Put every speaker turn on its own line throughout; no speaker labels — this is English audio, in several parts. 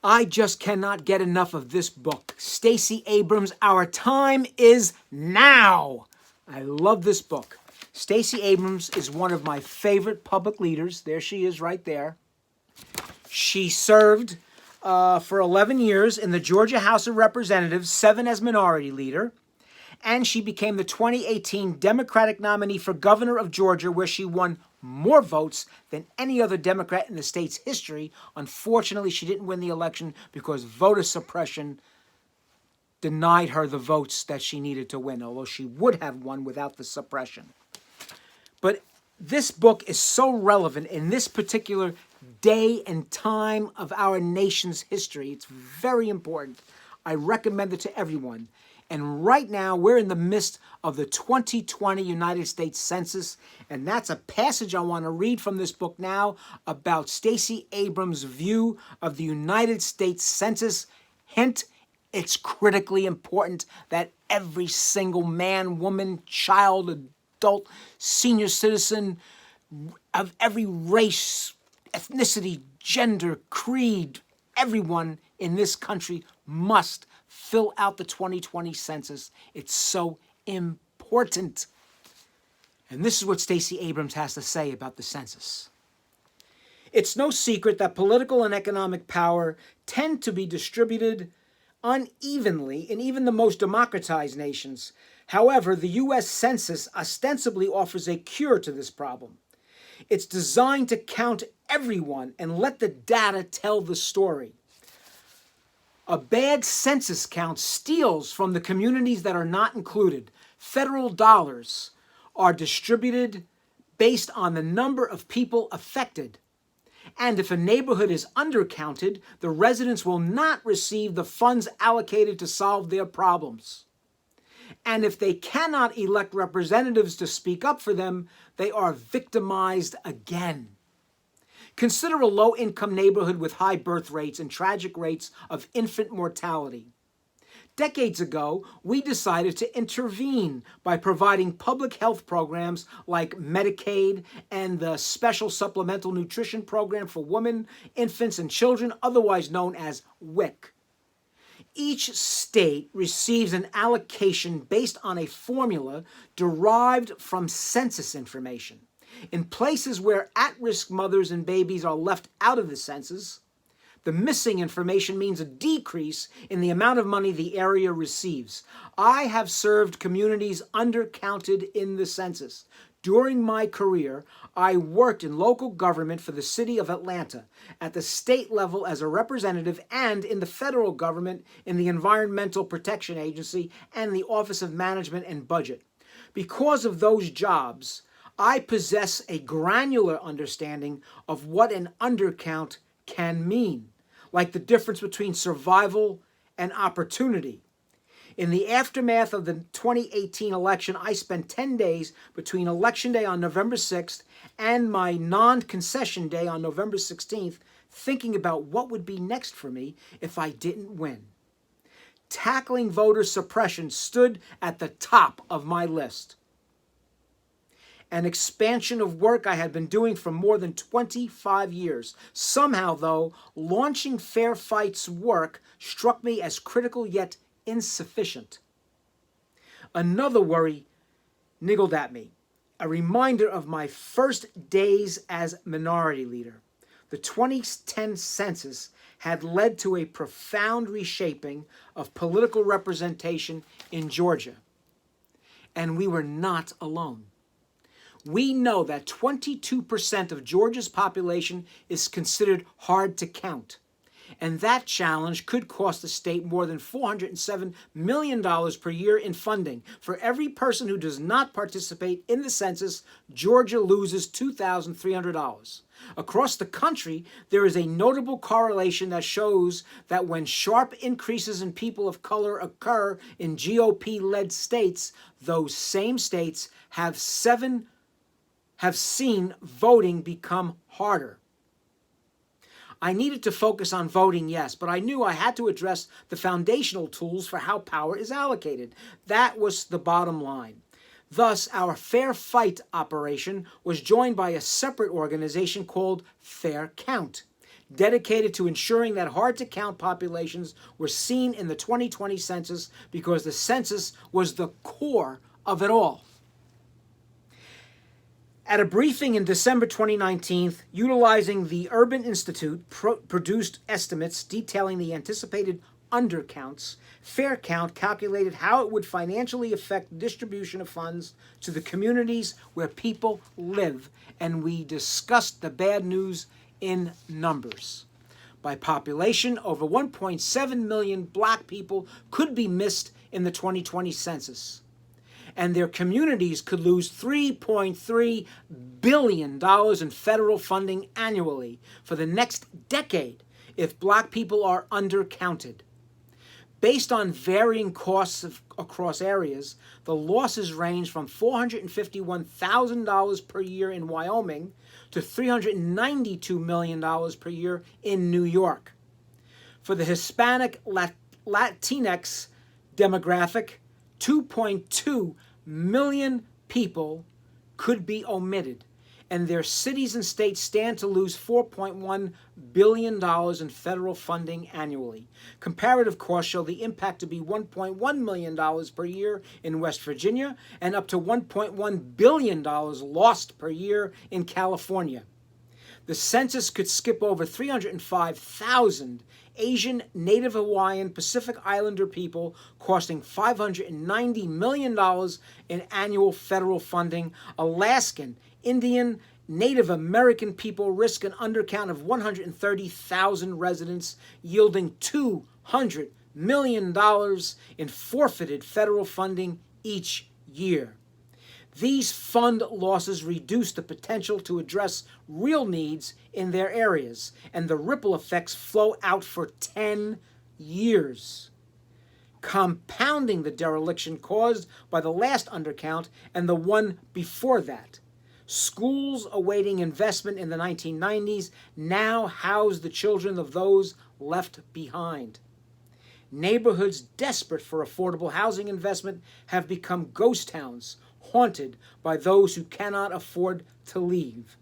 I just cannot get enough of this book. Stacey Abrams, Our Time Is Now. I love this book. Stacey Abrams is one of my favorite public leaders. There she is right there. She served for 11 years in the Georgia House of Representatives, 7 as minority leader. And she became the 2018 Democratic nominee for governor of Georgia, where she won more votes than any other Democrat in the state's history. Unfortunately, she didn't win the election because voter suppression denied her the votes that she needed to win, although she would have won without the suppression. But this book is so relevant in this particular day and time of our nation's history. It's very important. I recommend it to everyone. And right now, we're in the midst of the 2020 United States Census, and that's a passage I want to read from this book now about Stacey Abrams' view of the United States Census. Hint, it's critically important that every single man, woman, child, adult, senior citizen of every race, ethnicity, gender, creed, everyone in this country must fill out the 2020 census. It's so important. And this is what Stacey Abrams has to say about the census. It's no secret that political and economic power tend to be distributed unevenly in even the most democratized nations. However, the U.S. Census ostensibly offers a cure to this problem. It's designed to count everyone and let the data tell the story. A bad census count steals from the communities that are not included. Federal dollars are distributed based on the number of people affected. And if a neighborhood is undercounted, the residents will not receive the funds allocated to solve their problems. And if they cannot elect representatives to speak up for them, they are victimized again. Consider a low-income neighborhood with high birth rates and tragic rates of infant mortality. Decades ago, we decided to intervene by providing public health programs like Medicaid and the Special Supplemental Nutrition Program for Women, Infants, and Children, otherwise known as WIC. Each state receives an allocation based on a formula derived from census information. In places where at-risk mothers and babies are left out of the census, the missing information means a decrease in the amount of money the area receives. I have served communities undercounted in the census. During my career, I worked in local government for the city of Atlanta, at the state level as a representative, and in the federal government in the Environmental Protection Agency and the Office of Management and Budget. Because of those jobs, I possess a granular understanding of what an undercount can mean, like the difference between survival and opportunity. In the aftermath of the 2018 election, I spent 10 days between Election Day on November 6th and my non-concession day on November 16th thinking about what would be next for me if I didn't win. Tackling voter suppression stood at the top of my list. An expansion of work I had been doing for more than 25 years. Somehow, though, launching Fair Fight's work struck me as critical yet insufficient. Another worry niggled at me, a reminder of my first days as minority leader. The 2010 census had led to a profound reshaping of political representation in Georgia, and we were not alone. We know that 22% of Georgia's population is considered hard to count, and that challenge could cost the state more than $407 million per year in funding. For every person who does not participate in the census, Georgia loses $2,300. Across the country, there is a notable correlation that shows that when sharp increases in people of color occur in GOP-led states, those same states have seen voting become harder. I needed to focus on voting, yes, but I knew I had to address the foundational tools for how power is allocated. That was the bottom line. Thus, our Fair Fight operation was joined by a separate organization called Fair Count. dedicated to ensuring that hard-to-count populations were seen in the 2020 census because the census was the core of it all. At a briefing in December 2019, utilizing the Urban Institute produced estimates detailing the anticipated undercounts, Fair Count calculated how it would financially affect the distribution of funds to the communities where people live, and we discussed the bad news in numbers. By population, over 1.7 million black people could be missed in the 2020 census, and their communities could lose $3.3 billion in federal funding annually for the next decade if black people are undercounted. Based on varying costs across areas, the losses range from $451,000 per year in Wyoming to $392 million per year in New York. For the Hispanic Latinx demographic, 2.2 million people could be omitted, and their cities and states stand to lose $4.1 billion in federal funding annually. Comparative costs show the impact to be $1.1 million per year in West Virginia and up to $1.1 billion lost per year in California. The census could skip over 305,000 Asian, Native Hawaiian, Pacific Islander people, costing $590 million in annual federal funding. Alaskan, Indian, Native American people risk an undercount of 130,000 residents, yielding $200 million in forfeited federal funding each year. These fund losses reduce the potential to address real needs in their areas, and the ripple effects flow out for 10 years, compounding the dereliction caused by the last undercount and the one before that. Schools awaiting investment in the 1990s now house the children of those left behind. Neighborhoods desperate for affordable housing investment have become ghost towns, haunted by those who cannot afford to leave.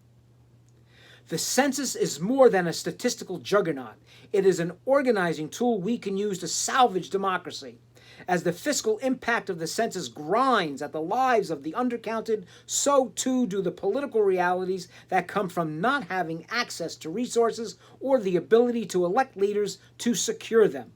The census is more than a statistical juggernaut. It is an organizing tool we can use to salvage democracy. As the fiscal impact of the census grinds at the lives of the undercounted, so too do the political realities that come from not having access to resources or the ability to elect leaders to secure them.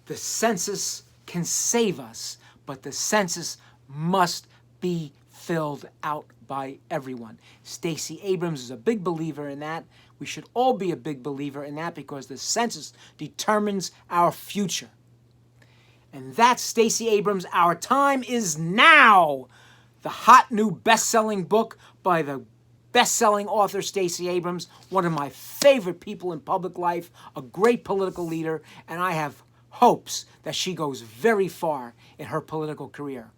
The census can save us, but the census must be filled out by everyone. Stacey Abrams is a big believer in that. We should all be a big believer in that because the census determines our future. And that's Stacey Abrams' Our Time Is Now, the hot new best-selling book by the best-selling author Stacey Abrams, one of my favorite people in public life, a great political leader, and I have hopes that she goes very far in her political career.